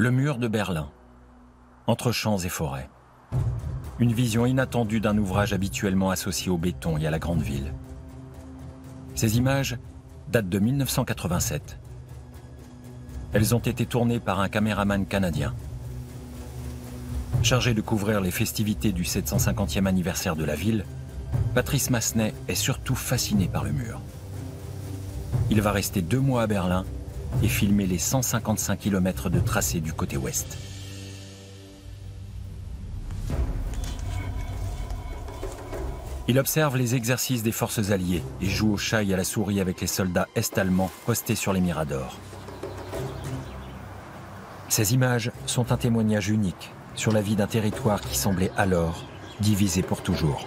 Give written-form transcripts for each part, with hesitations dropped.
Le mur de Berlin, entre champs et forêts. Une vision inattendue d'un ouvrage habituellement associé au béton et à la grande ville. Ces images datent de 1987. Elles ont été tournées par un caméraman canadien. Chargé de couvrir les festivités du 750e anniversaire de la ville, Patrice Massenet est surtout fasciné par le mur. Il va rester 2 mois à Berlin et filmer les 155 km de tracé du côté ouest. Il observe les exercices des forces alliées et joue au chat et à la souris avec les soldats est-allemands postés sur les miradors. Ces images sont un témoignage unique sur la vie d'un territoire qui semblait alors divisé pour toujours.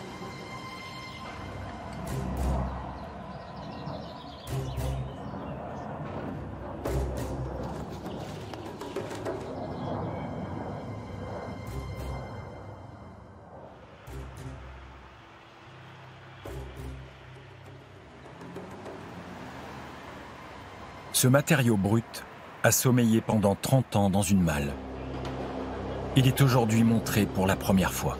Ce matériau brut a sommeillé pendant 30 ans dans une malle. Il est aujourd'hui montré pour la première fois.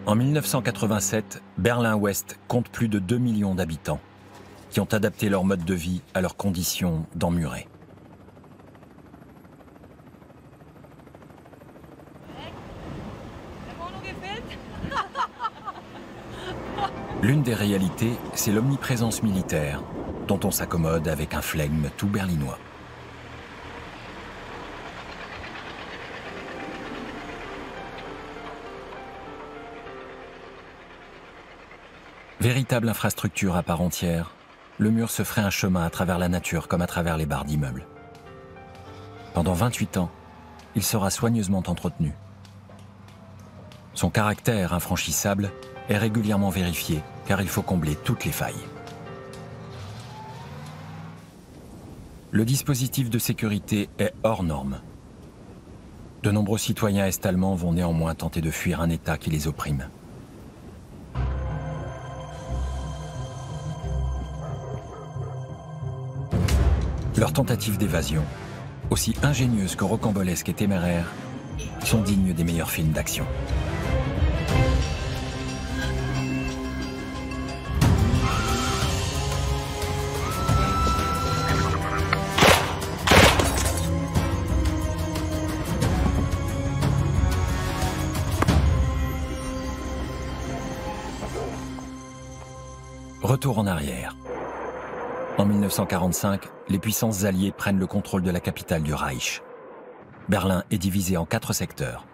En 1987, Berlin-Ouest compte plus de 2 millions d'habitants qui ont adapté leur mode de vie à leurs conditions d'emmurés. L'une des réalités, c'est l'omniprésence militaire, dont on s'accommode avec un flegme tout berlinois. Véritable infrastructure à part entière, le mur se ferait un chemin à travers la nature comme à travers les barres d'immeubles. Pendant 28 ans, il sera soigneusement entretenu. Son caractère infranchissable est régulièrement vérifié car il faut combler toutes les failles. Le dispositif de sécurité est hors norme. De nombreux citoyens est-allemands vont néanmoins tenter de fuir un État qui les opprime. Leurs tentatives d'évasion, aussi ingénieuses que rocambolesques et téméraires, sont dignes des meilleurs films d'action. Retour en arrière. En 1945, les puissances alliées prennent le contrôle de la capitale du Reich. Berlin est divisé en 4 secteurs.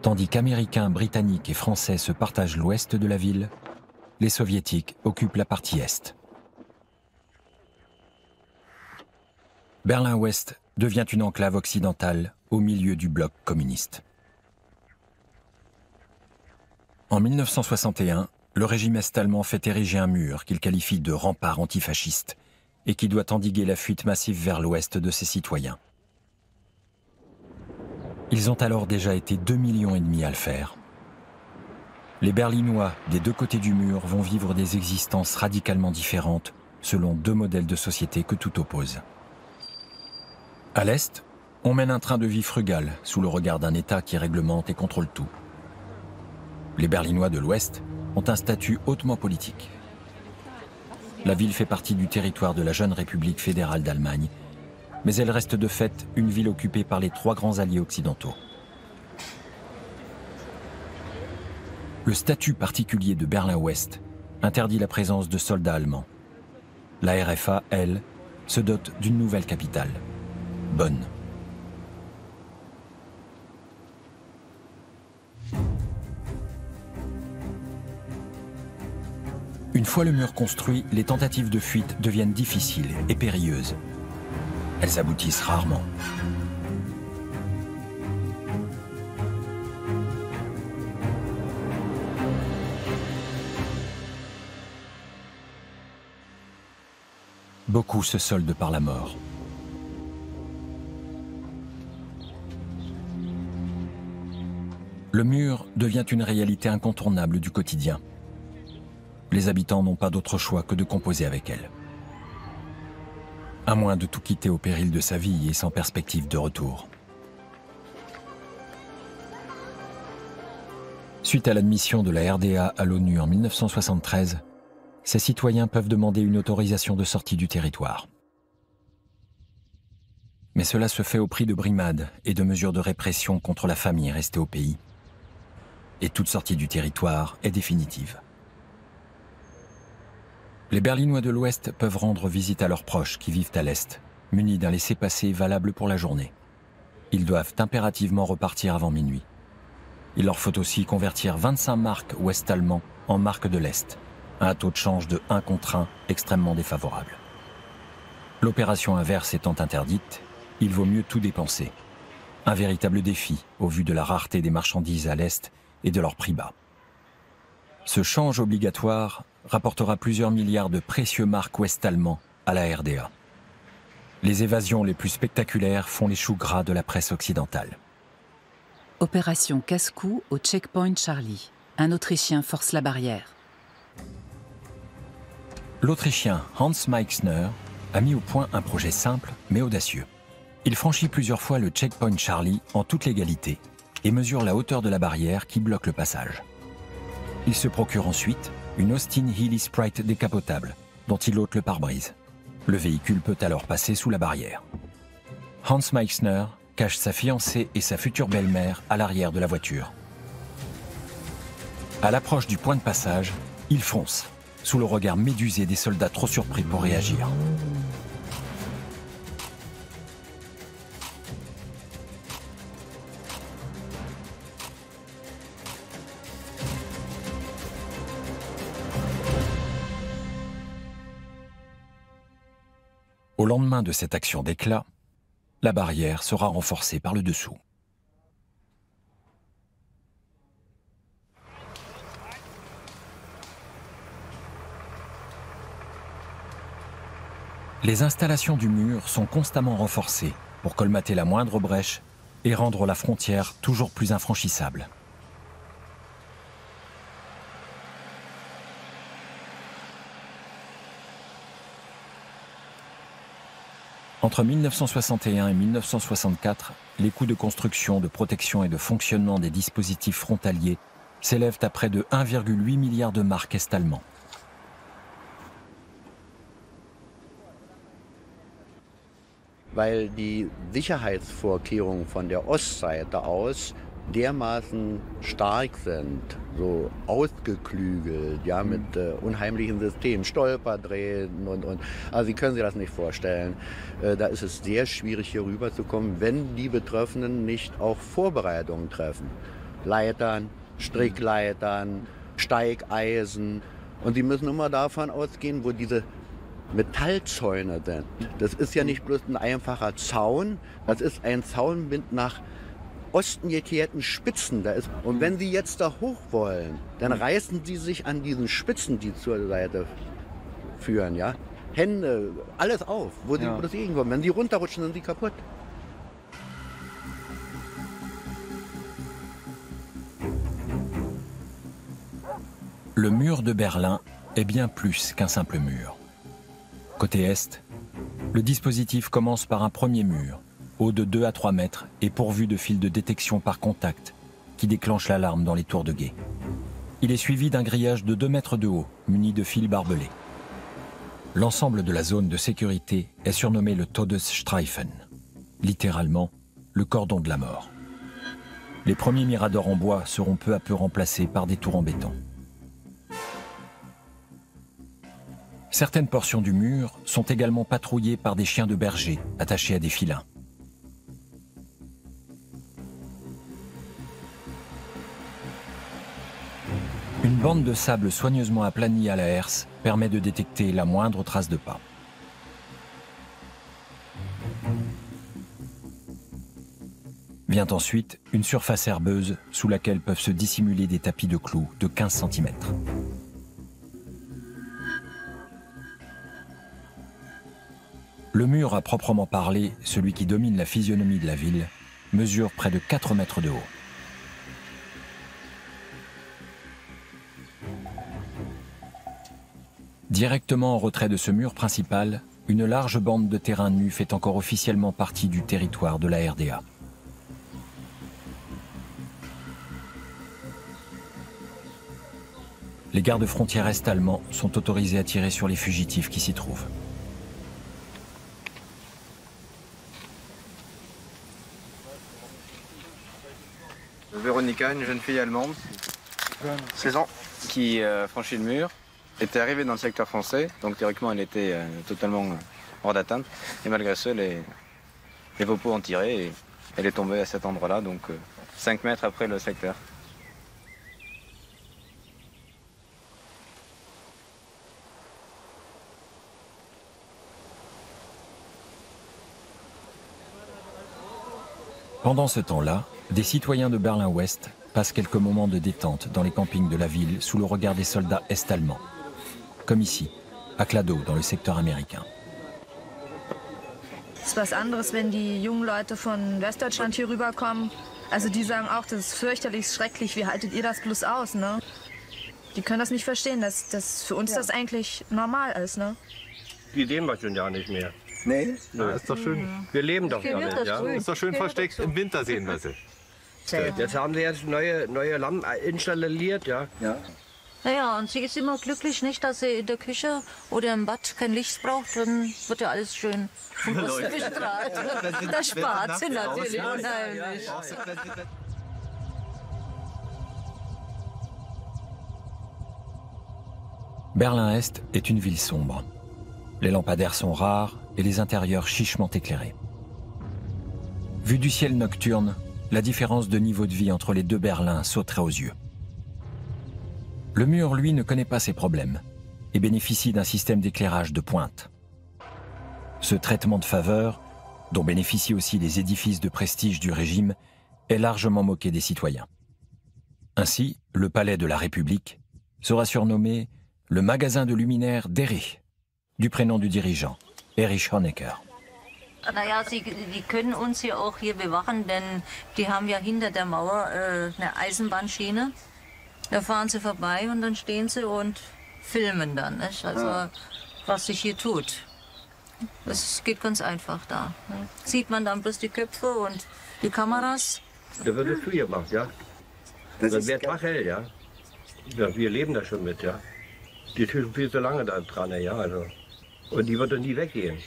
Tandis qu'Américains, Britanniques et Français se partagent l'ouest de la ville, les Soviétiques occupent la partie est. Berlin-Ouest devient une enclave occidentale au milieu du bloc communiste. En 1961, le régime est-allemand fait ériger un mur qu'il qualifie de rempart antifasciste et qui doit endiguer la fuite massive vers l'ouest de ses citoyens. Ils ont alors déjà été 2,5 millions à le faire. Les Berlinois des 2 côtés du mur vont vivre des existences radicalement différentes selon 2 modèles de société que tout oppose. À l'est, on mène un train de vie frugal sous le regard d'un État qui réglemente et contrôle tout. Les Berlinois de l'ouest ont un statut hautement politique. La ville fait partie du territoire de la jeune République fédérale d'Allemagne, mais elle reste de fait une ville occupée par les 3 grands alliés occidentaux. Le statut particulier de Berlin-Ouest interdit la présence de soldats allemands. La RFA, elle, se dote d'une nouvelle capitale, Bonn. Une fois le mur construit, les tentatives de fuite deviennent difficiles et périlleuses. Elles aboutissent rarement. Beaucoup se soldent par la mort. Le mur devient une réalité incontournable du quotidien. Les habitants n'ont pas d'autre choix que de composer avec elle. À moins de tout quitter au péril de sa vie et sans perspective de retour. Suite à l'admission de la RDA à l'ONU en 1973, ces citoyens peuvent demander une autorisation de sortie du territoire. Mais cela se fait au prix de brimades et de mesures de répression contre la famille restée au pays. Et toute sortie du territoire est définitive. Les Berlinois de l'Ouest peuvent rendre visite à leurs proches qui vivent à l'Est, munis d'un laissez-passer valable pour la journée. Ils doivent impérativement repartir avant minuit. Il leur faut aussi convertir 25 marks ouest-allemands en marques de l'Est, à un taux de change de 1 contre 1 extrêmement défavorable. L'opération inverse étant interdite, il vaut mieux tout dépenser. Un véritable défi au vu de la rareté des marchandises à l'Est et de leur prix bas. Ce change obligatoire rapportera plusieurs milliards de précieux marks ouest-allemands à la RDA. Les évasions les plus spectaculaires font les choux gras de la presse occidentale. Opération casse-cou au checkpoint Charlie. Un Autrichien force la barrière. L'Autrichien Hans Meixner a mis au point un projet simple mais audacieux. Il franchit plusieurs fois le checkpoint Charlie en toute légalité et mesure la hauteur de la barrière qui bloque le passage. Il se procure ensuite une Austin Healey Sprite décapotable dont il ôte le pare-brise. Le véhicule peut alors passer sous la barrière. Hans Meixner cache sa fiancée et sa future belle-mère à l'arrière de la voiture. À l'approche du point de passage, il fonce, sous le regard médusé des soldats trop surpris pour réagir. Au lendemain de cette action d'éclat, la barrière sera renforcée par le dessous. Les installations du mur sont constamment renforcées pour colmater la moindre brèche et rendre la frontière toujours plus infranchissable. Entre 1961 et 1964, les coûts de construction, de protection et de fonctionnement des dispositifs frontaliers s'élèvent à près de 1,8 milliard de marks est-allemands. Weil die Sicherheitsvorkehrungen von der Ostseite aus dermaßen stark sind, so ausgeklügelt, ja, mit unheimlichen Systemen, Stolperdrähten und. Also Sie können sich das nicht vorstellen. Da ist es sehr schwierig, hier rüberzukommen, wenn die Betroffenen nicht auch Vorbereitungen treffen. Leitern, Strickleitern, Steigeisen. Und sie müssen immer davon ausgehen, wo diese Metallzäune sind. Das ist ja nicht bloß ein einfacher Zaun, das ist ein Zaun mit nach Osten gekehrten Spitzen. Und wenn Sie jetzt da hoch wollen, dann reißen Sie sich an diesen Spitzen, die zur Seite führen, ja? Hände, alles auf, wo Sie bloß hinkommen. Wenn Sie runterrutschen, sind Sie kaputt. Le mur de Berlin est bien plus qu'un simple mur. Côté Est, le dispositif commence par un premier mur, haut de 2 à 3 mètres et pourvu de fils de détection par contact, qui déclenche l'alarme dans les tours de guet. Il est suivi d'un grillage de 2 mètres de haut, muni de fils barbelés. L'ensemble de la zone de sécurité est surnommé le Todesstreifen, littéralement le cordon de la mort. Les premiers miradors en bois seront peu à peu remplacés par des tours en béton. Certaines portions du mur sont également patrouillées par des chiens de berger attachés à des filins. Une bande de sable soigneusement aplanie à la herse permet de détecter la moindre trace de pas. Vient ensuite une surface herbeuse sous laquelle peuvent se dissimuler des tapis de clous de 15 cm. Le mur à proprement parler, celui qui domine la physionomie de la ville, mesure près de 4 mètres de haut. Directement en retrait de ce mur principal, une large bande de terrain nu fait encore officiellement partie du territoire de la RDA. Les gardes-frontières est-allemands sont autorisés à tirer sur les fugitifs qui s'y trouvent. Véronica, une jeune fille allemande, 16 ans, qui franchit le mur, était arrivée dans le secteur français, donc théoriquement elle était totalement hors d'atteinte, et malgré ça les Vopos ont tiré et elle est tombée à cet endroit-là, donc 5 mètres après le secteur. Pendant ce temps-là, des citoyens de Berlin-Ouest passent quelques moments de détente dans les campings de la ville sous le regard des soldats est-allemands. Comme ici, à Kladow, dans le secteur américain. Es ist was anderes, wenn die jungen Leute von Westdeutschland hier rüberkommen. Also die sagen auch, das ist fürchterlich, schrecklich, wie haltet ihr das bloß aus, ne? Die können das nicht verstehen, dass für uns das eigentlich normal ist, ne? Die sehen wir schon ja nicht mehr. Nee? Ja, ist doch schön. Wir leben doch damit, ja. Ist doch schön versteckt. Im Winter sehen wir sie. Jetzt haben sie jetzt neue Lampen installiert, ja. Naja, und sie ist immer glücklich, nicht, dass sie in der Küche oder im Bad kein Licht braucht, dann wird ja alles schön vom Osten bestrahlt. Das spart sie natürlich unheimlich. Berlin-Est est une ville sombre. Les lampadaires sont rares et les intérieurs chichement éclairés. Vu du ciel nocturne, la différence de niveau de vie entre les deux Berlins sauterait aux yeux. Le mur, lui, ne connaît pas ces problèmes et bénéficie d'un système d'éclairage de pointe. Ce traitement de faveur, dont bénéficient aussi les édifices de prestige du régime, est largement moqué des citoyens. Ainsi, le palais de la République sera surnommé le magasin de luminaires d'Erich, du prénom du dirigeant, Erich Honecker. Naja, die können uns ja auch hier bewachen, denn die haben ja hinter der Mauer eine Eisenbahnschiene. Da fahren sie vorbei und dann stehen sie und filmen dann, nicht? Also was sich hier tut. Das geht ganz einfach da. Ne? Sieht man dann bloß die Köpfe und die Kameras. Da wird es früher gemacht, ja. Das wird wachhell, ja. Ja. Wir leben da schon mit, ja. Die ist schon viel zu lange da dran, ja. Also. Und die wird doch nie weggehen.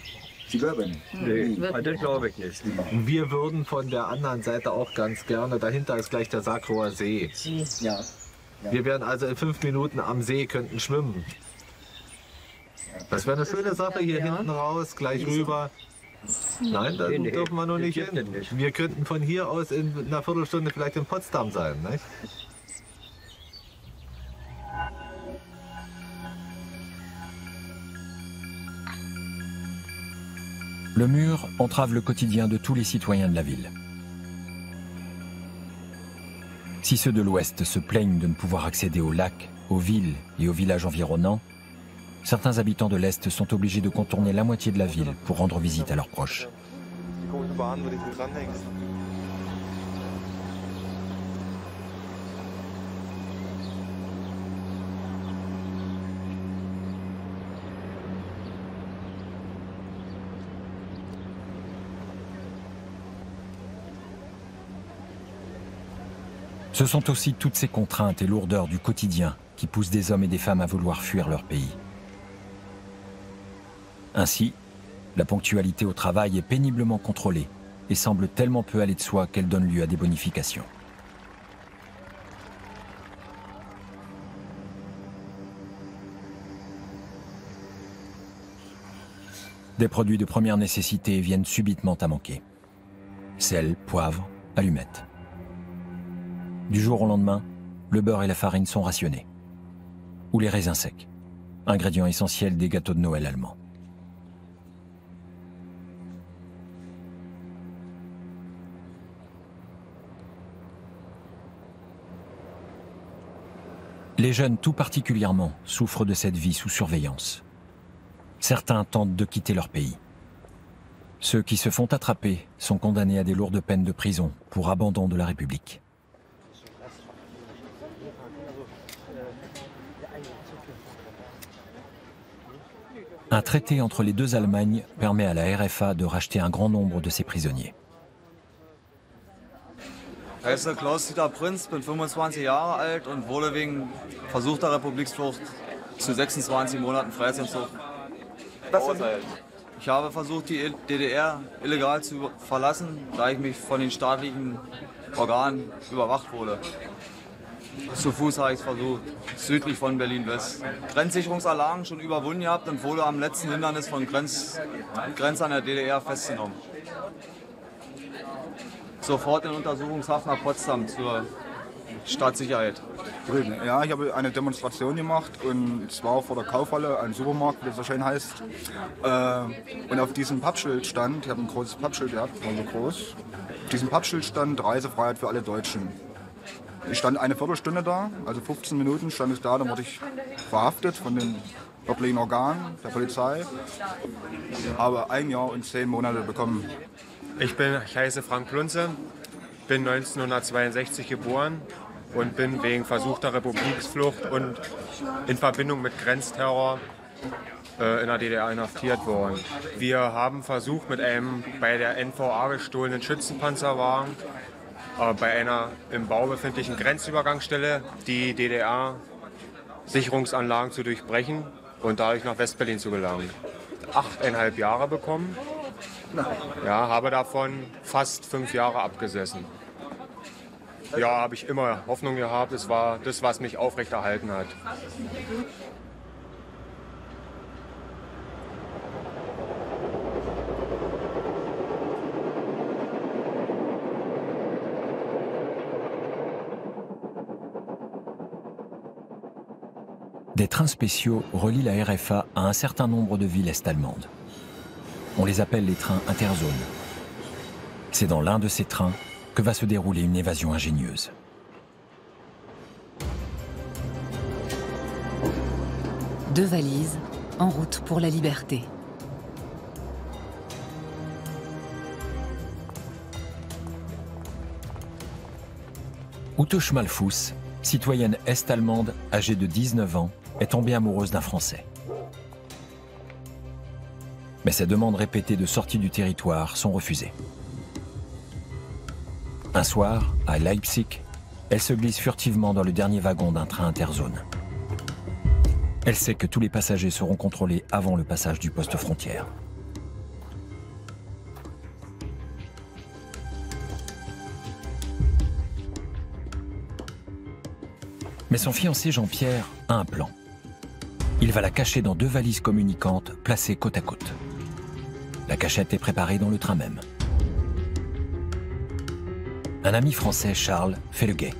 Sie glauben nicht? Nee, das glaube ich nicht. Wir würden von der anderen Seite auch ganz gerne, dahinter ist gleich der Sackroer See. Ja. Wir wären also in 5 Minuten am See, könnten schwimmen. Das wäre eine schöne Sache, hier hinten raus, gleich rüber. Nein, da dürfen wir noch nicht hin. Wir könnten von hier aus in einer Viertelstunde vielleicht in Potsdam sein, nicht? Le mur entrave le quotidien de tous les citoyens de la ville. Si ceux de l'Ouest se plaignent de ne pouvoir accéder aux lacs, aux villes et aux villages environnants, certains habitants de l'Est sont obligés de contourner la moitié de la ville pour rendre visite à leurs proches. Ce sont aussi toutes ces contraintes et lourdeurs du quotidien qui poussent des hommes et des femmes à vouloir fuir leur pays. Ainsi, la ponctualité au travail est péniblement contrôlée et semble tellement peu aller de soi qu'elle donne lieu à des bonifications. Des produits de première nécessité viennent subitement à manquer. Sel, poivre, allumettes. Du jour au lendemain, le beurre et la farine sont rationnés. ou les raisins secs, ingrédients essentiels des gâteaux de Noël allemands. Les jeunes tout particulièrement souffrent de cette vie sous surveillance. Certains tentent de quitter leur pays. Ceux qui se font attraper sont condamnés à des lourdes peines de prison pour abandon de la République. Un traité entre les deux Allemagnes permet à la RFA de racheter un grand nombre de ces prisonniers. Ich heiße Klaus-Dieter Prinz, bin 25 Jahre alt und wurde wegen versuchter Republiksflucht zu 26 Monaten Freiheitsentzug verurteilt. Ich habe versucht, die DDR illegal zu verlassen, da ich mich von den staatlichen Organen überwacht wurde. Zu Fuß habe ich es versucht, südlich von Berlin-West. Grenzsicherungsanlagen schon überwunden gehabt und wurde am letzten Hindernis von Grenzern der DDR festgenommen. Sofort in Untersuchungshaft nach Potsdam zur Staatssicherheit. Ja, ich habe eine Demonstration gemacht und zwar vor der Kaufhalle, ein Supermarkt, wie das so schön heißt. Und auf diesem Pappschild stand, ich habe ein großes Pappschild gehabt, war so groß. Auf diesem Pappschild stand Reisefreiheit für alle Deutschen. Ich stand eine Viertelstunde da, also 15 Minuten stand ich da, dann wurde ich verhaftet von den örtlichen Organen, der Polizei. Habe 1 Jahr und 10 Monate bekommen. Ich heiße Frank Plunze, bin 1962 geboren und bin wegen versuchter Republiksflucht und in Verbindung mit Grenzterror in der DDR inhaftiert worden. Wir haben versucht, mit einem bei der NVA gestohlenen Schützenpanzerwagen bei einer im Bau befindlichen Grenzübergangsstelle die DDR-Sicherungsanlagen zu durchbrechen und dadurch nach Westberlin zu gelangen. 8,5 Jahre bekommen. Ja, habe davon fast 5 Jahre abgesessen. Ja, habe ich immer Hoffnung gehabt. Es war das, was mich aufrechterhalten hat. Des trains spéciaux relient la RFA à un certain nombre de villes est-allemandes. On les appelle les trains interzones. C'est dans l'un de ces trains que va se dérouler une évasion ingénieuse. Deux valises en route pour la liberté. Ute Schmalfuß, citoyenne est-allemande âgée de 19 ans, est tombée amoureuse d'un Français. Mais ses demandes répétées de sortie du territoire sont refusées. Un soir, à Leipzig, elle se glisse furtivement dans le dernier wagon d'un train interzone. Elle sait que tous les passagers seront contrôlés avant le passage du poste frontière. Mais son fiancé Jean-Pierre a un plan. Il va la cacher dans 2 valises communicantes placées côte à côte. La cachette est préparée dans le train même. Un ami français, Charles, fait le guet.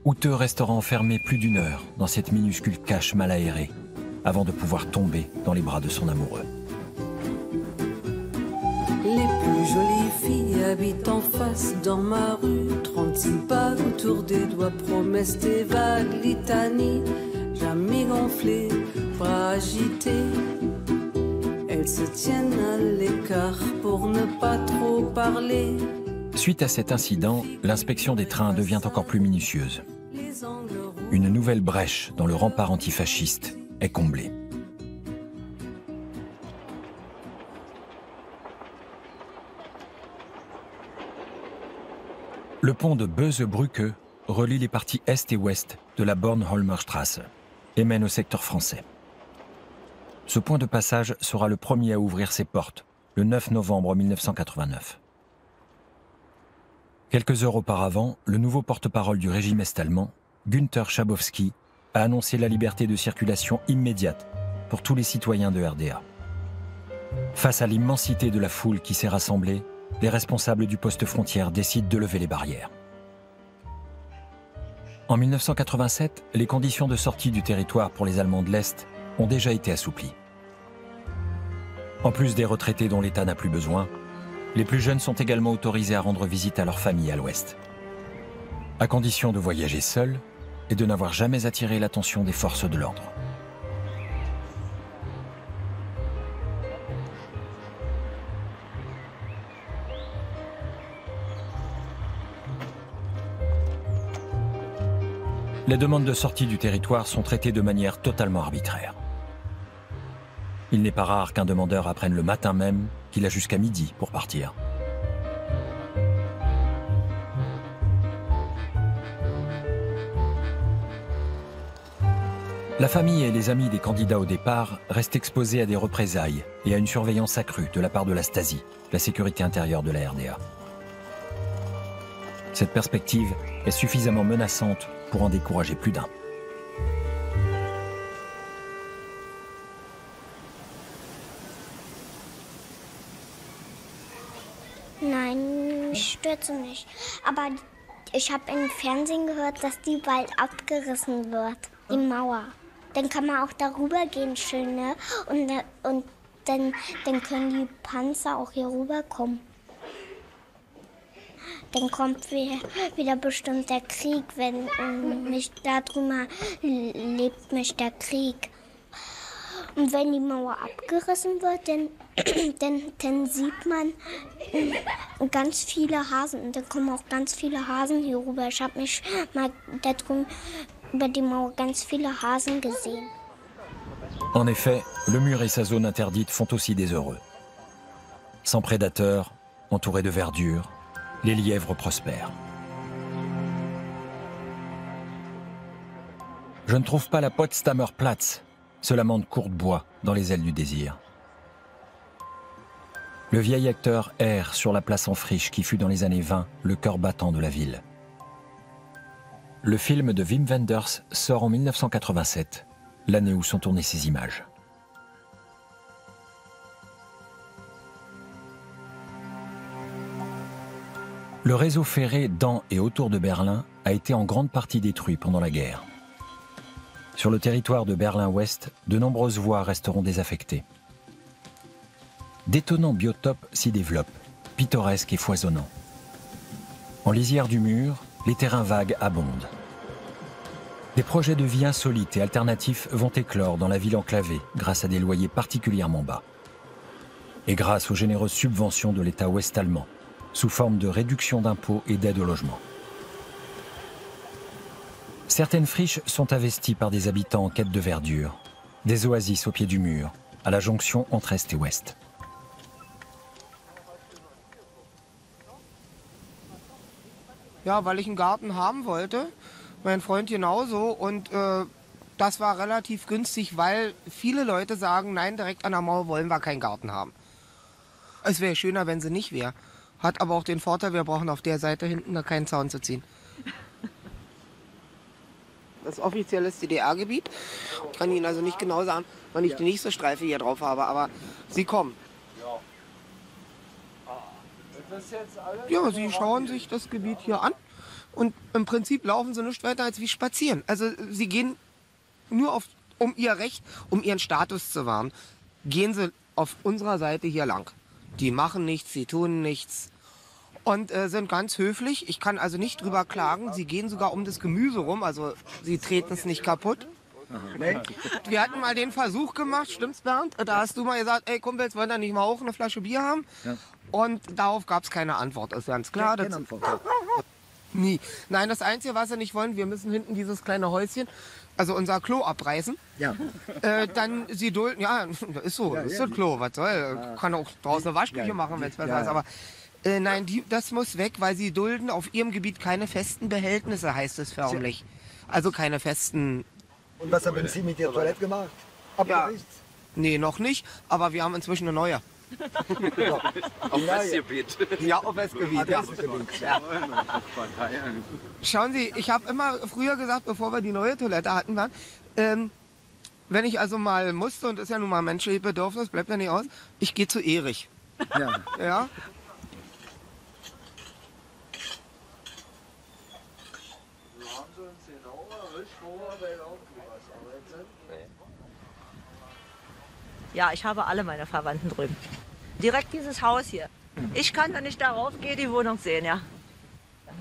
Ute restera enfermée plus d'1 heure dans cette minuscule cache mal aérée avant de pouvoir tomber dans les bras de son amoureux. Les plus jolies filles habitent en face dans ma rue, 36 pas où autour des doigts, promesses des vagues, litanie, jamais gonflées, bras agités. Elles se tiennent à l'écart pour ne pas trop parler. Suite à cet incident, l'inspection des trains devient encore plus minutieuse. Une nouvelle brèche dans le rempart antifasciste est comblée. Le pont de Böse-Brücke relie les parties est et ouest de la Bornholmer-Straße et mène au secteur français. Ce point de passage sera le premier à ouvrir ses portes, le 9 novembre 1989. Quelques heures auparavant, le nouveau porte-parole du régime est-allemand, Günther Schabowski, a annoncé la liberté de circulation immédiate pour tous les citoyens de RDA. Face à l'immensité de la foule qui s'est rassemblée, les responsables du poste frontière décident de lever les barrières. En 1987, les conditions de sortie du territoire pour les Allemands de l'Est ont déjà été assouplies. En plus des retraités dont l'État n'a plus besoin, les plus jeunes sont également autorisés à rendre visite à leur famille à l'Ouest, à condition de voyager seuls et de n'avoir jamais attiré l'attention des forces de l'ordre. Les demandes de sortie du territoire sont traitées de manière totalement arbitraire. Il n'est pas rare qu'un demandeur apprenne le matin même qu'il a jusqu'à midi pour partir. La famille et les amis des candidats au départ restent exposés à des représailles et à une surveillance accrue de la part de la Stasi, la sécurité intérieure de la RDA. Cette perspective est suffisamment menaçante pour en décourager plus d'un. Nein, mich stürze nicht. Aber ich habe im Fernsehen gehört, dass die bald abgerissen wird, die Mauer. Dann kann man auch darüber gehen schön, ne? Und dann können die Panzer auch hier rüberkommen. Dann kommt wieder bestimmt der Krieg, wenn nicht darüber lebt nicht der Krieg. Und wenn die Mauer abgerissen wird, dann sieht man ganz viele Hasen. Und dann kommen auch ganz viele Hasen hier rüber. Ich habe mich mal da drüben über die Mauer ganz viele Hasen gesehen. En effet, le mur et sa zone interdite font aussi des heureux. Sans prédateurs, entourés de verdure, les lièvres prospèrent. Je ne trouve pas la Potsdamer Platz, se lamente Courtebois dans Les ailes du désir. Le vieil acteur erre sur la place en friche qui fut dans les années 20 le cœur battant de la ville. Le film de Wim Wenders sort en 1987, l'année où sont tournées ces images. Le réseau ferré dans et autour de Berlin a été en grande partie détruit pendant la guerre. Sur le territoire de Berlin-Ouest, de nombreuses voies resteront désaffectées. D'étonnants biotopes s'y développent, pittoresques et foisonnants. En lisière du mur, les terrains vagues abondent. Des projets de vie insolites et alternatifs vont éclore dans la ville enclavée grâce à des loyers particulièrement bas. Et grâce aux généreuses subventions de l'État ouest-allemand, sous forme de réduction d'impôts et d'aide au logement. Certaines friches sont investies par des habitants en quête de verdure, des oasis au pied du mur, à la jonction entre Est et Ouest. Ja, weil ich einen Garten haben wollte, mein Freund genauso und das war relativ günstig, weil viele Leute sagen, nein, direkt an der Mauer wollen wir keinen Garten haben. Es wäre schöner, wenn sie nicht wäre. Hat aber auch den Vorteil, wir brauchen auf der Seite hinten da keinen Zaun zu ziehen. Das ist offizielles DDR-Gebiet. Ich kann Ihnen also nicht genau sagen, wann ich die nächste Streife hier drauf habe, aber sie kommen. Ja, sie schauen sich das Gebiet hier an und im Prinzip laufen sie nicht weiter als wie spazieren. Also sie gehen nur um ihr Recht, um ihren Status zu wahren, gehen sie auf unserer Seite hier lang. Die machen nichts, sie tun nichts. Und sind ganz höflich. Ich kann also nicht drüber klagen. Sie gehen sogar um das Gemüse rum, also sie treten es nicht kaputt. Nee. Wir hatten mal den Versuch gemacht, stimmt's Bernd? Da hast du mal gesagt, ey Kumpels, wollen da nicht mal auch eine Flasche Bier haben? Ja. Und darauf gab es keine Antwort, ist ganz klar. Ja, nie. Nein, das Einzige, was sie nicht wollen, wir müssen hinten dieses kleine Häuschen, also unser Klo abreißen. Ja. Dann sie dulden, ja, ist so, ist das Klo, was soll? Kann auch draußen eine Waschküche machen, wenn es besser ist. Aber nein, das muss weg, weil sie dulden auf ihrem Gebiet keine festen Behältnisse, heißt es förmlich. Also keine festen... Und was haben Sie mit Ihrer Toilette gemacht? Abgerichtet? Nee, noch nicht, aber wir haben inzwischen eine neue. Auf Westgebiet. Ja, auf Westgebiet. Ja. Schauen Sie, ich habe immer früher gesagt, bevor wir die neue Toilette hatten, wenn ich also mal musste, und ist ja nun mal ein menschliches Bedürfnis, bleibt ja nicht aus, ich gehe zu Erich. Ja. Ja. Ja, ich habe alle meine Verwandten drüben. Direkt dieses Haus hier. Ich kann, wenn ich darauf gehe, die Wohnung sehen, ja.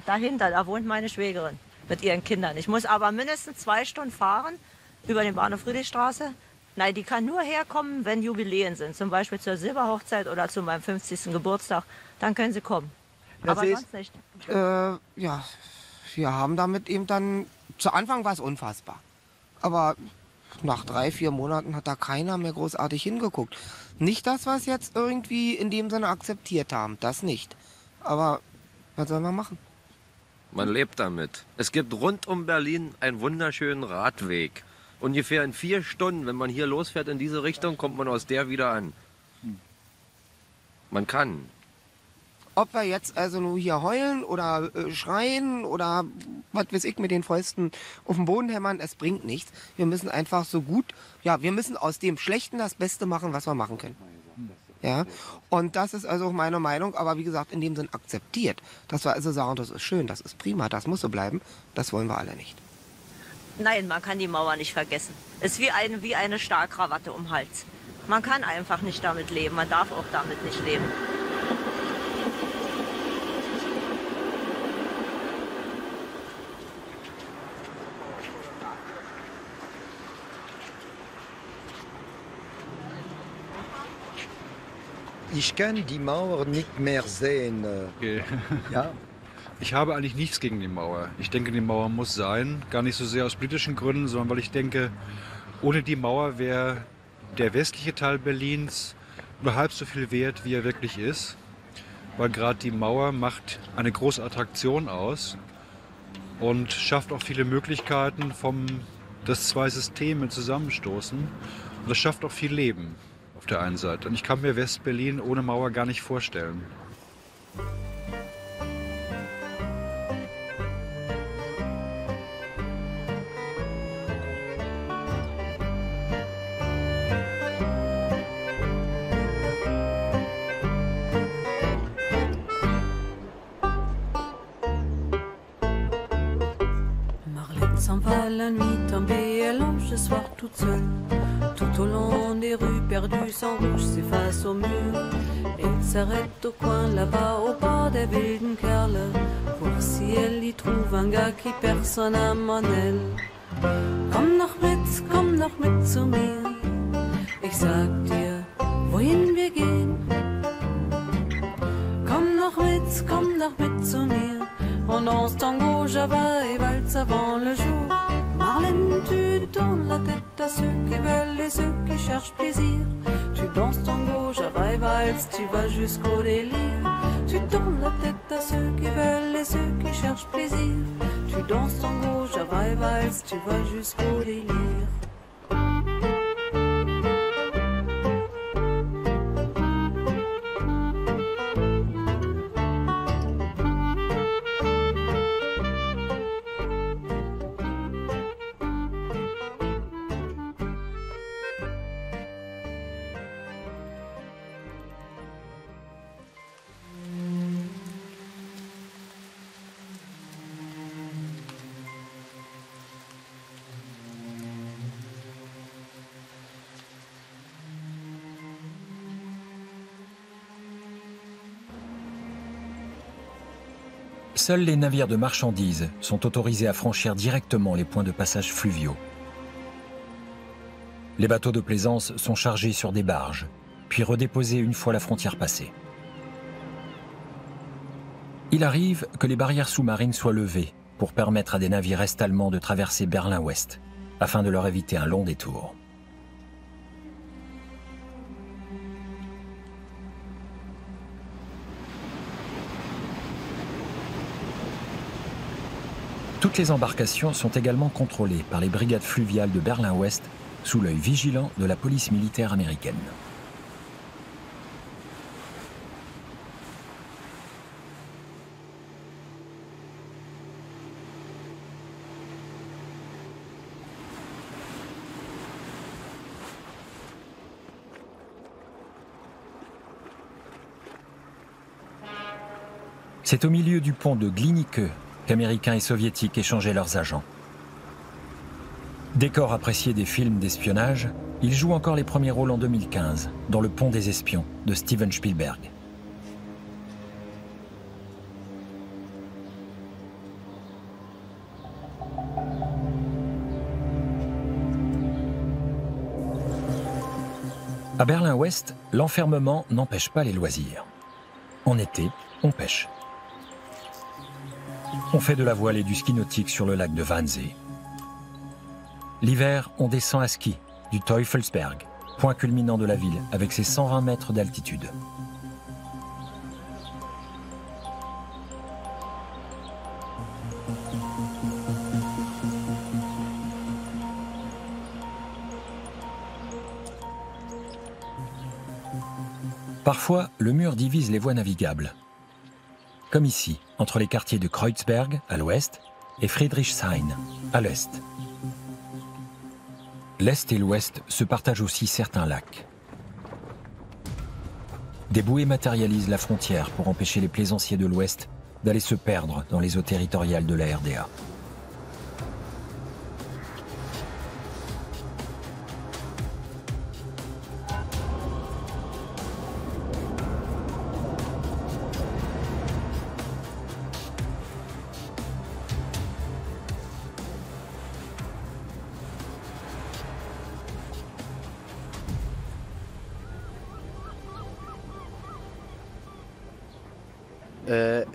Dahinter, da wohnt meine Schwägerin mit ihren Kindern. Ich muss aber mindestens 2 Stunden fahren über den Bahnhof Friedrichstraße. Nein, die kann nur herkommen, wenn Jubiläen sind. Zum Beispiel zur Silberhochzeit oder zu meinem 50. Geburtstag. Dann können sie kommen. Das aber sonst nicht. Ja, wir haben damit eben dann... Zu Anfang war es unfassbar. Aber... Nach 3, 4 Monaten hat da keiner mehr großartig hingeguckt. Nicht das, was jetzt irgendwie in dem Sinne akzeptiert haben, das nicht. Aber was soll man machen? Man lebt damit. Es gibt rund um Berlin einen wunderschönen Radweg. Ungefähr in 4 Stunden, wenn man hier losfährt in diese Richtung, kommt man aus der wieder an. Man kann. Ob wir jetzt also nur hier heulen oder schreien oder was weiß ich mit den Fäusten auf den Boden hämmern, es bringt nichts. Wir müssen einfach so gut, ja, wir müssen aus dem Schlechten das Beste machen, was wir machen können. Ja, und das ist also meine Meinung, aber wie gesagt, in dem Sinn akzeptiert. Dass wir also sagen, das ist schön, das ist prima, das muss so bleiben, das wollen wir alle nicht. Nein, man kann die Mauer nicht vergessen. Es ist wie eine Stahlkrawatte um den Hals. Man kann einfach nicht damit leben, man darf auch damit nicht leben. Ich kann die Mauer nicht mehr sehen. Okay. Ja? Ich habe eigentlich nichts gegen die Mauer. Ich denke, die Mauer muss sein. Gar nicht so sehr aus politischen Gründen, sondern weil ich denke, ohne die Mauer wäre der westliche Teil Berlins nur halb so viel wert, wie er wirklich ist. Weil gerade die Mauer macht eine große Attraktion aus und schafft auch viele Möglichkeiten, dass 2 Systeme zusammenstoßen. Und das schafft auch viel Leben. Auf der einen Seite. Und ich kann mir West-Berlin ohne Mauer gar nicht vorstellen. Marlène s'en va la nuit tombée, elle longe le soir toute seule. Tout au long des rues perdues, son rouge s'efface au mur. Elle s'arrête au coin là-bas, au bord des wilden Kerle, voir si elle y trouve un gars qui personne n'aime en elle. Komm noch mit zu mir. Ich sag dir, wohin wir gehen. Komm noch mit zu mir. On danse tango, java et valse avant le jour. Marlène, tu tournes la tête à ceux qui veulent et ceux qui cherchent plaisir. Tu danses tango, java et valse, tu vas jusqu'au délire. Tu tournes la tête à ceux qui veulent et ceux qui cherchent plaisir. Tu danses tango, java et valse, tu vas jusqu'au délire. seuls les navires de marchandises sont autorisés à franchir directement les points de passage fluviaux. Les bateaux de plaisance sont chargés sur des barges, puis redéposés une fois la frontière passée. Il arrive que les barrières sous-marines soient levées pour permettre à des navires est-allemands de traverser Berlin-Ouest, afin de leur éviter un long détour. Toutes les embarcations sont également contrôlées par les brigades fluviales de Berlin-Ouest sous l'œil vigilant de la police militaire américaine. C'est au milieu du pont de Glienicke qu'Américains et Soviétiques échangeaient leurs agents. Décor apprécié des films d'espionnage, il joue encore les premiers rôles en 2015 dans Le Pont des Espions de Steven Spielberg. À Berlin-Ouest, l'enfermement n'empêche pas les loisirs. En été, on pêche. On fait de la voile et du ski nautique sur le lac de Wannsee. L'hiver, on descend à ski du Teufelsberg, point culminant de la ville avec ses 120 mètres d'altitude. Parfois, le mur divise les voies navigables. Comme ici, entre les quartiers de Kreuzberg, à l'ouest, et Friedrichshain, à l'est. L'est et l'ouest se partagent aussi certains lacs. Des bouées matérialisent la frontière pour empêcher les plaisanciers de l'ouest d'aller se perdre dans les eaux territoriales de la RDA.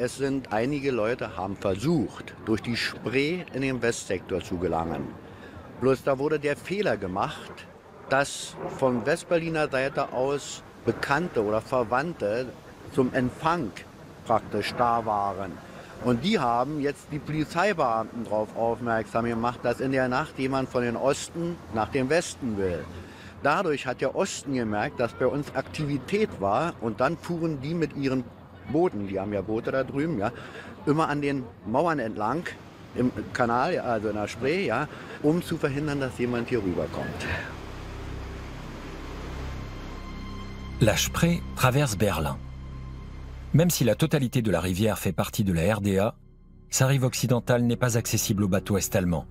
Es sind einige Leute, haben versucht, durch die Spree in den Westsektor zu gelangen. Bloß da wurde der Fehler gemacht, dass von Westberliner Seite aus Bekannte oder Verwandte zum Empfang praktisch da waren. Und die haben jetzt die Polizeibeamten darauf aufmerksam gemacht, dass in der Nacht jemand von den Osten nach dem Westen will. Dadurch hat der Osten gemerkt, dass bei uns Aktivität war und dann fuhren die mit ihren Booten, die haben ja Boote da drüben, ja, immer an den Mauern entlang im Kanal, also in der Spree, ja, um zu verhindern, dass jemand hier rüberkommt. La Spree traverse Berlin. Même si la totalité de la rivière fait partie de la RDA, sa rive occidentale n'est pas accessible aux bateaux est-allemands,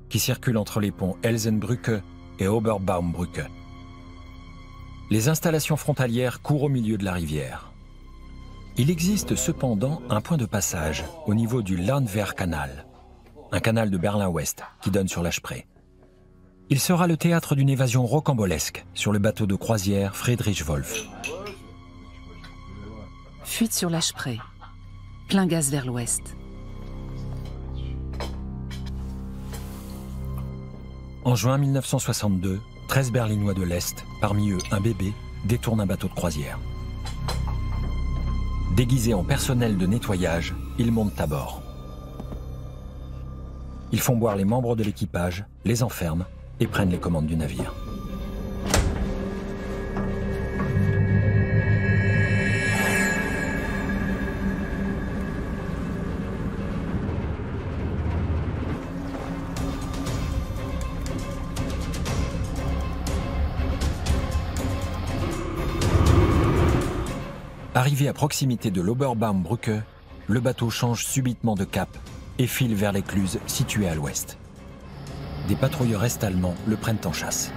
qui circulent entre les ponts Elsenbrücke et Oberbaumbrücke. Les installations frontalières courent au milieu de la rivière. Il existe cependant un point de passage au niveau du Landwehrkanal, un canal de Berlin-Ouest qui donne sur la Spree. Il sera le théâtre d'une évasion rocambolesque sur le bateau de croisière Friedrich Wolf. Fuite sur la Spree, plein gaz vers l'ouest. En juin 1962, 13 Berlinois de l'Est, parmi eux un bébé, détournent un bateau de croisière. Déguisés en personnel de nettoyage, ils montent à bord. Ils font boire les membres de l'équipage, les enferment et prennent les commandes du navire. Arrivé à proximité de l'Oberbaumbrücke, le bateau change subitement de cap et file vers l'écluse située à l'ouest. Des patrouilleurs est-allemands le prennent en chasse.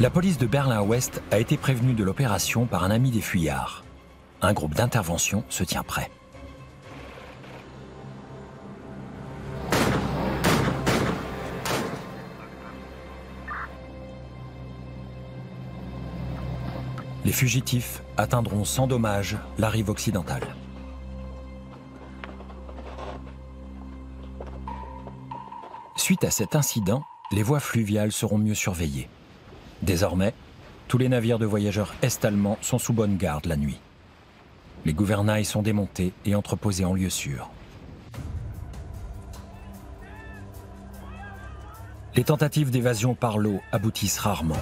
La police de Berlin-Ouest a été prévenue de l'opération par un ami des fuyards. Un groupe d'intervention se tient prêt. Les fugitifs atteindront sans dommage la rive occidentale. Suite à cet incident, les voies fluviales seront mieux surveillées. Désormais, tous les navires de voyageurs est-allemands sont sous bonne garde la nuit. Les gouvernails sont démontés et entreposés en lieu sûr. Les tentatives d'évasion par l'eau aboutissent rarement.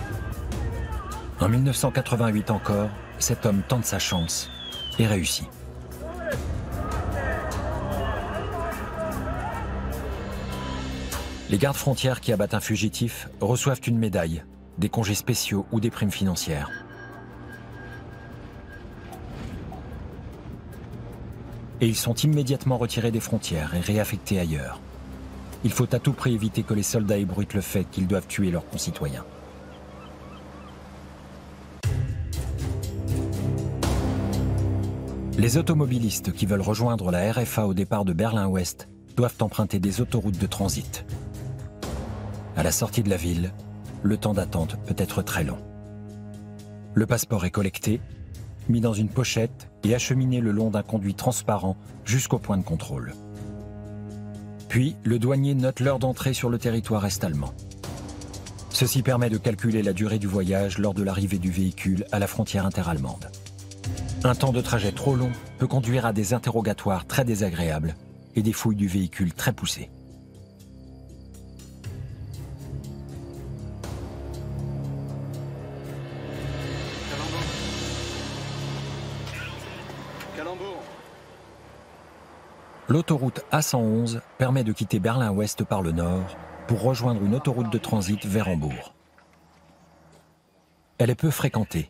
En 1988 encore, cet homme tente sa chance et réussit. Les gardes frontières qui abattent un fugitif reçoivent une médaille, des congés spéciaux ou des primes financières. Et ils sont immédiatement retirés des frontières et réaffectés ailleurs. Il faut à tout prix éviter que les soldats ébruitent le fait qu'ils doivent tuer leurs concitoyens. Les automobilistes qui veulent rejoindre la RFA au départ de Berlin-Ouest doivent emprunter des autoroutes de transit. À la sortie de la ville, le temps d'attente peut être très long. Le passeport est collecté, mis dans une pochette et acheminé le long d'un conduit transparent jusqu'au point de contrôle. Puis, le douanier note l'heure d'entrée sur le territoire est-allemand. Ceci permet de calculer la durée du voyage lors de l'arrivée du véhicule à la frontière interallemande. Un temps de trajet trop long peut conduire à des interrogatoires très désagréables et des fouilles du véhicule très poussées. L'autoroute A111 permet de quitter Berlin-Ouest par le nord pour rejoindre une autoroute de transit vers Hambourg. Elle est peu fréquentée,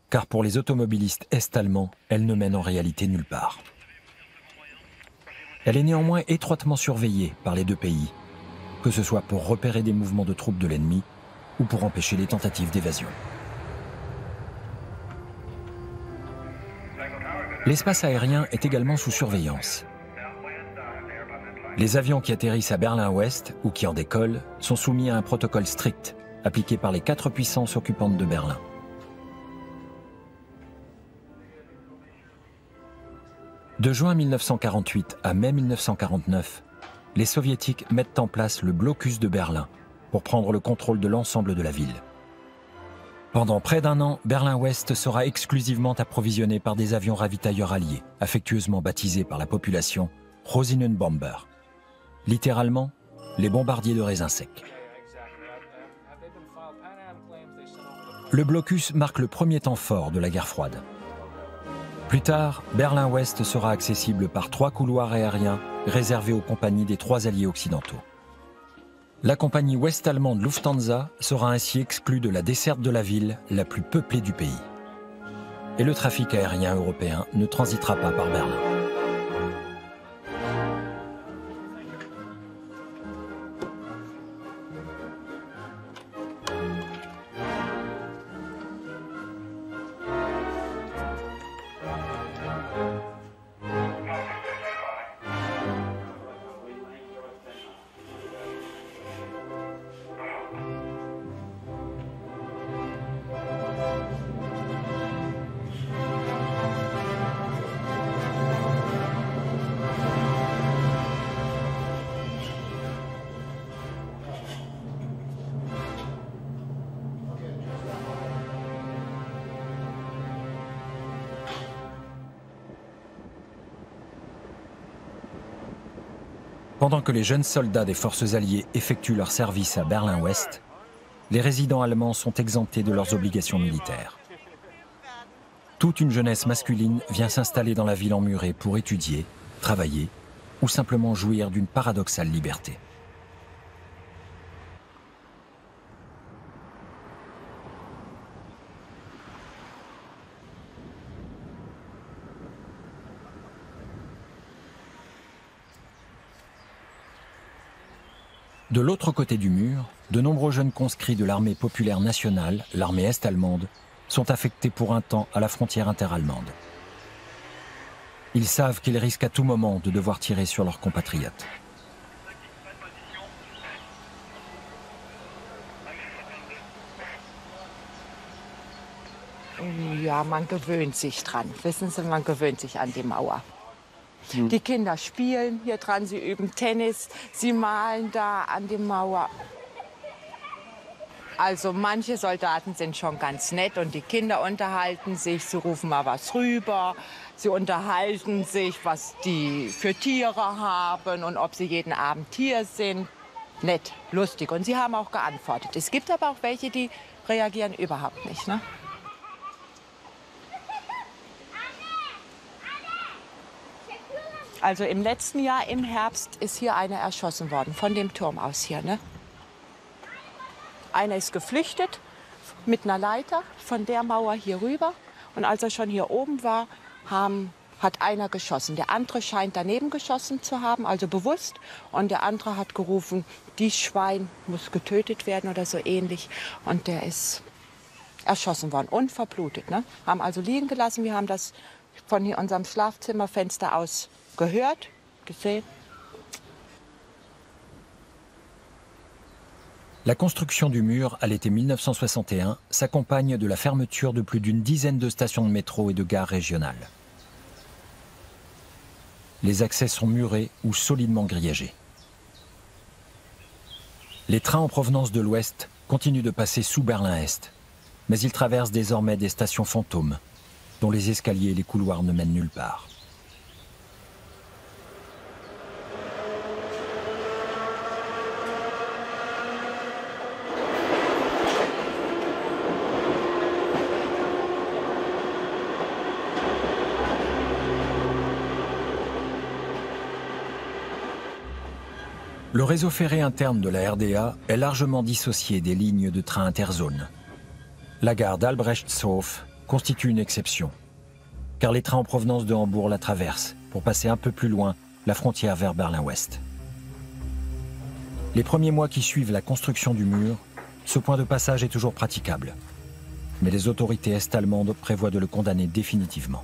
car pour les automobilistes est-allemands, elle ne mène en réalité nulle part. Elle est néanmoins étroitement surveillée par les deux pays, que ce soit pour repérer des mouvements de troupes de l'ennemi ou pour empêcher les tentatives d'évasion. L'espace aérien est également sous surveillance. Les avions qui atterrissent à Berlin-Ouest ou qui en décollent sont soumis à un protocole strict, appliqué par les 4 puissances occupantes de Berlin. De juin 1948 à mai 1949, les Soviétiques mettent en place le blocus de Berlin pour prendre le contrôle de l'ensemble de la ville. Pendant près d'un an, Berlin-Ouest sera exclusivement approvisionné par des avions ravitailleurs alliés, affectueusement baptisés par la population Rosinenbomber. Littéralement, les bombardiers de raisins secs. Le blocus marque le premier temps fort de la guerre froide. Plus tard, Berlin-Ouest sera accessible par 3 couloirs aériens réservés aux compagnies des 3 alliés occidentaux. La compagnie ouest-allemande Lufthansa sera ainsi exclue de la desserte de la ville la plus peuplée du pays. Et le trafic aérien européen ne transitera pas par Berlin. Pendant que les jeunes soldats des forces alliées effectuent leur service à Berlin-Ouest, les résidents allemands sont exemptés de leurs obligations militaires. Toute une jeunesse masculine vient s'installer dans la ville emmurée pour étudier, travailler ou simplement jouir d'une paradoxale liberté. De l'autre côté du mur, de nombreux jeunes conscrits de l'armée populaire nationale, l'armée est-allemande, sont affectés pour un temps à la frontière interallemande. Ils savent qu'ils risquent à tout moment de devoir tirer sur leurs compatriotes. Ja, man gewöhnt sich dran. Wissen Sie, man gewöhnt sich an die Mauer. Die Kinder spielen hier dran, sie üben Tennis, sie malen da an die Mauer. Also manche Soldaten sind schon ganz nett und die Kinder unterhalten sich, sie rufen mal was rüber, sie unterhalten sich, was die für Tiere haben und ob sie jeden Abend hier sind. Nett, lustig und sie haben auch geantwortet. Es gibt aber auch welche, die reagieren überhaupt nicht, ne? Also im letzten Jahr im Herbst ist hier einer erschossen worden, von dem Turm aus hier. Ne? Einer ist geflüchtet mit einer Leiter von der Mauer hier rüber. Und als er schon hier oben war, hat einer geschossen. Der andere scheint daneben geschossen zu haben, also bewusst. Und der andere hat gerufen, dieses Schwein muss getötet werden oder so ähnlich. Und der ist erschossen worden, unverblutet. Ne? Haben also liegen gelassen. Wir haben das von hier unserem Schlafzimmerfenster aus gehört, gesehen. La construction du mur à l'été 1961 s'accompagne de la fermeture de plus d'une dizaine de stations de métro et de gares régionales. Les accès sont murés ou solidement grillagés. Les trains en provenance de l'ouest continuent de passer sous Berlin-Est, mais ils traversent désormais des stations fantômes, dont les escaliers et les couloirs ne mènent nulle part. Le réseau ferré interne de la RDA est largement dissocié des lignes de train interzones. La gare d'Albrechtshof constitue une exception, car les trains en provenance de Hambourg la traversent pour passer un peu plus loin la frontière vers Berlin-Ouest. Les premiers mois qui suivent la construction du mur, ce point de passage est toujours praticable, mais les autorités est-allemandes prévoient de le condamner définitivement.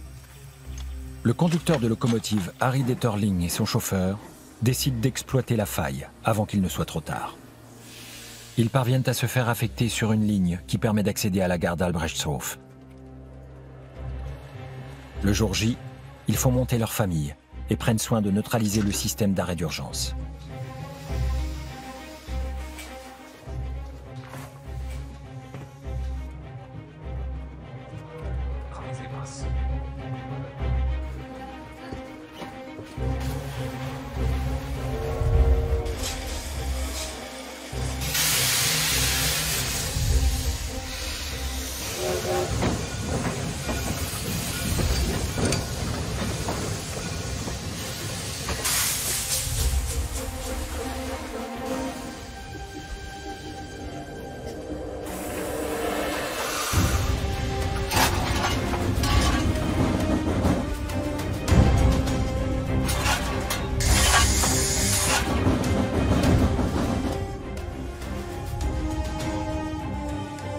Le conducteur de locomotive Harry Detterling et son chauffeur décident d'exploiter la faille avant qu'il ne soit trop tard. Ils parviennent à se faire affecter sur une ligne qui permet d'accéder à la gare d'Albrechtshof. Le jour J, ils font monter leur famille et prennent soin de neutraliser le système d'arrêt d'urgence.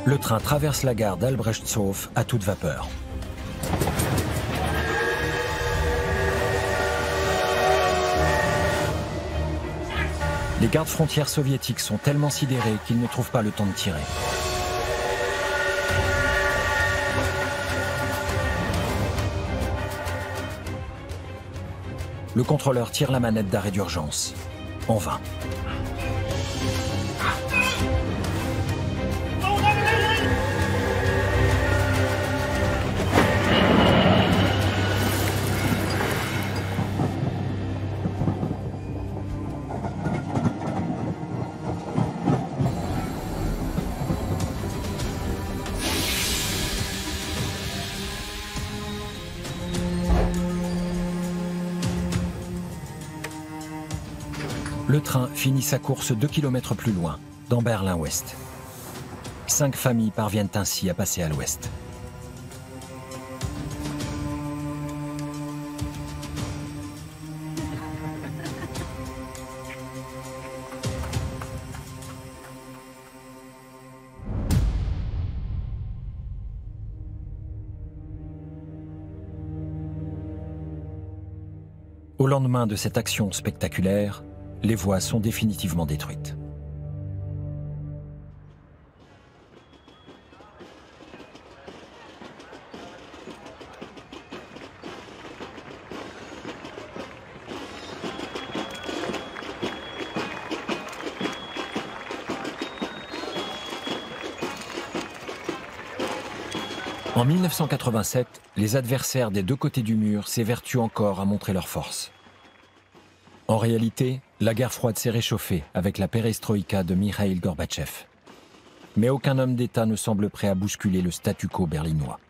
Le train traverse la gare d'Albrechtshof à toute vapeur. Les gardes frontières soviétiques sont tellement sidérés qu'ils ne trouvent pas le temps de tirer. Le contrôleur tire la manette d'arrêt d'urgence. En vain. Le train finit sa course 2 km plus loin, dans Berlin-Ouest. 5 familles parviennent ainsi à passer à l'ouest. Au lendemain de cette action spectaculaire, les voies sont définitivement détruites. En 1987, les adversaires des deux côtés du mur s'évertuent encore à montrer leur force. En réalité, la guerre froide s'est réchauffée avec la perestroïka de Mikhaïl Gorbatchev. Mais aucun homme d'État ne semble prêt à bousculer le statu quo berlinois.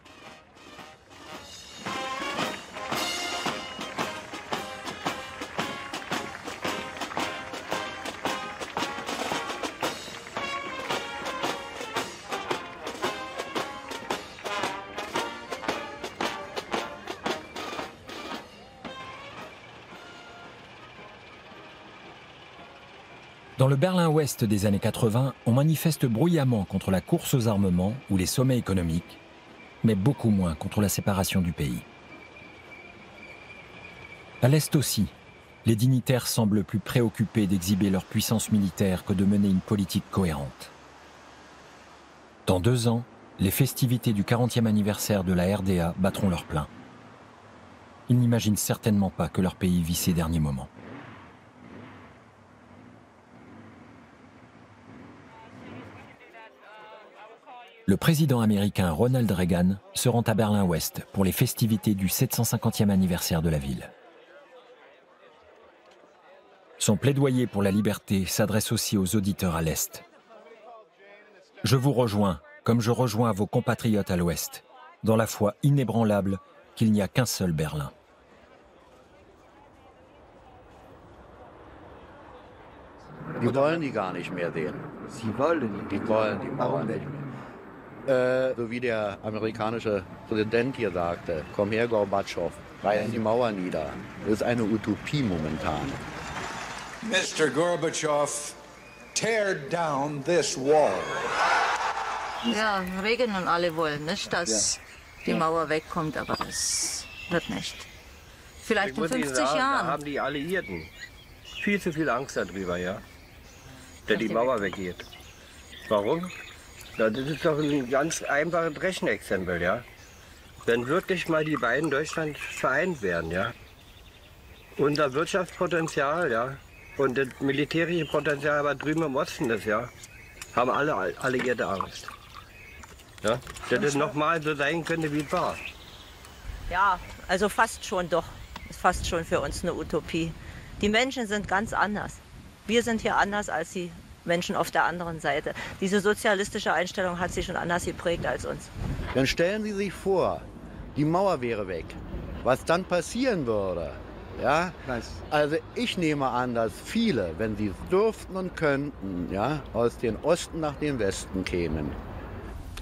Dans le Berlin-Ouest des années 80, on manifeste bruyamment contre la course aux armements ou les sommets économiques, mais beaucoup moins contre la séparation du pays. À l'Est aussi, les dignitaires semblent plus préoccupés d'exhiber leur puissance militaire que de mener une politique cohérente. Dans 2 ans, les festivités du 40e anniversaire de la RDA battront leur plein. Ils n'imaginent certainement pas que leur pays vit ses derniers moments. Le président américain Ronald Reagan se rend à Berlin-Ouest pour les festivités du 750e anniversaire de la ville. Son plaidoyer pour la liberté s'adresse aussi aux auditeurs à l'Est. Je vous rejoins, comme je rejoins vos compatriotes à l'Ouest, dans la foi inébranlable qu'il n'y a qu'un seul Berlin. Die wollen die gar nicht mehr sehen. Sie wollen die Mauer nicht mehr. So wie der amerikanische Präsident hier sagte, komm her Gorbatschow, reißen die Mauer nieder. Das ist eine Utopie momentan. Mr. Gorbatschow, tear down this wall. Ja, Reagan und alle wollen nicht, dass die Mauer wegkommt, aber das wird nicht. Vielleicht in 50 Jahren. Da haben die Alliierten viel zu viel Angst darüber, ja, dass die Mauer weggeht. Warum? Na, das ist doch ein ganz einfaches Rechenexempel, ja. Wenn wirklich mal die beiden Deutschland vereint werden, ja. Unser Wirtschaftspotenzial, ja, und das militärische Potenzial, aber drüben im Osten ist, ja, haben alle Alliierte Angst. Ja, dass es nochmal so sein könnte, wie es war. Ja, also fast schon doch. Ist fast schon für uns eine Utopie. Die Menschen sind ganz anders. Wir sind hier anders als die Menschen auf der anderen Seite. Diese sozialistische Einstellung hat sie schon anders geprägt als uns. Dann stellen Sie sich vor, die Mauer wäre weg. Was dann passieren würde? Ja? Also ich nehme an, dass viele, wenn sie es dürften und könnten, ja, aus dem Osten nach dem Westen kämen.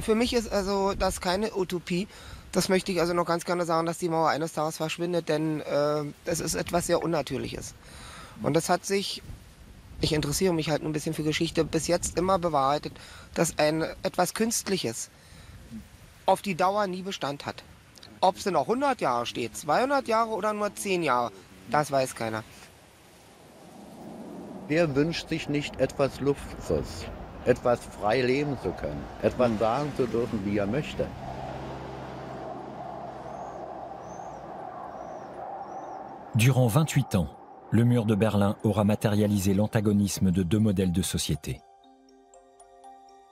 Für mich ist also das keine Utopie. Das möchte ich also noch ganz gerne sagen, dass die Mauer eines Tages verschwindet, denn es ist etwas sehr Unnatürliches. Und das hat sich, ich interessiere mich halt ein bisschen für Geschichte, bis jetzt immer bewahrheitet, dass etwas Künstliches auf die Dauer nie Bestand hat. Ob es noch 100 Jahre steht, 200 Jahre oder nur 10 Jahre, das weiß keiner. Wer wünscht sich nicht etwas Luxus, etwas frei leben zu können, etwas sagen zu dürfen, wie er möchte? Durant 28 ans, le mur de Berlin aura matérialisé l'antagonisme de 2 modèles de société.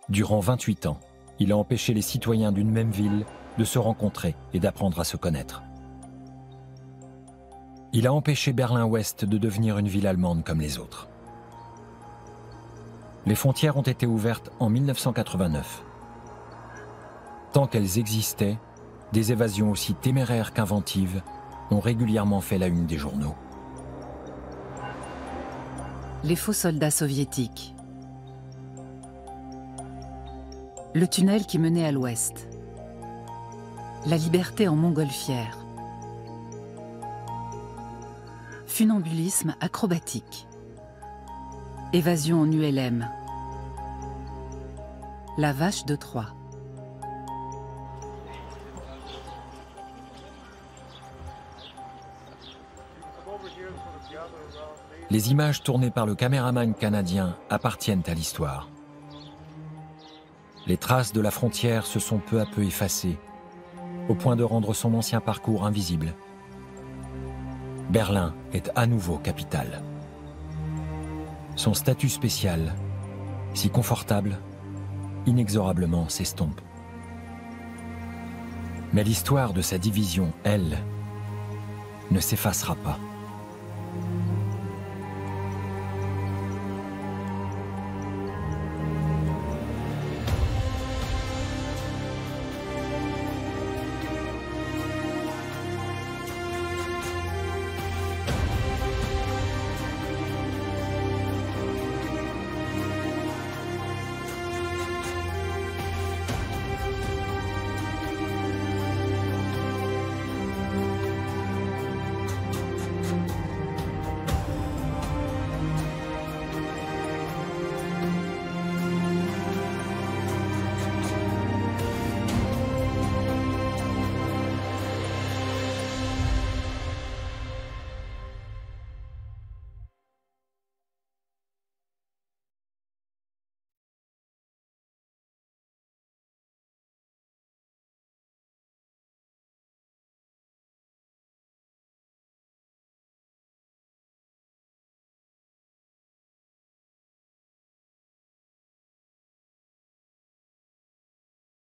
Durant 28 ans, il a empêché les citoyens d'une même ville de se rencontrer et d'apprendre à se connaître. Il a empêché Berlin-Ouest de devenir une ville allemande comme les autres. Les frontières ont été ouvertes en 1989. Tant qu'elles existaient, des évasions aussi téméraires qu'inventives ont régulièrement fait la une des journaux. Les faux soldats soviétiques. Le tunnel qui menait à l'ouest. La liberté en montgolfière. Funambulisme acrobatique. Évasion en ULM. La vache de Troie. Les images tournées par le caméraman canadien appartiennent à l'histoire. Les traces de la frontière se sont peu à peu effacées, au point de rendre son ancien parcours invisible. Berlin est à nouveau capitale. Son statut spécial, si confortable, inexorablement s'estompe. Mais l'histoire de sa division, elle, ne s'effacera pas.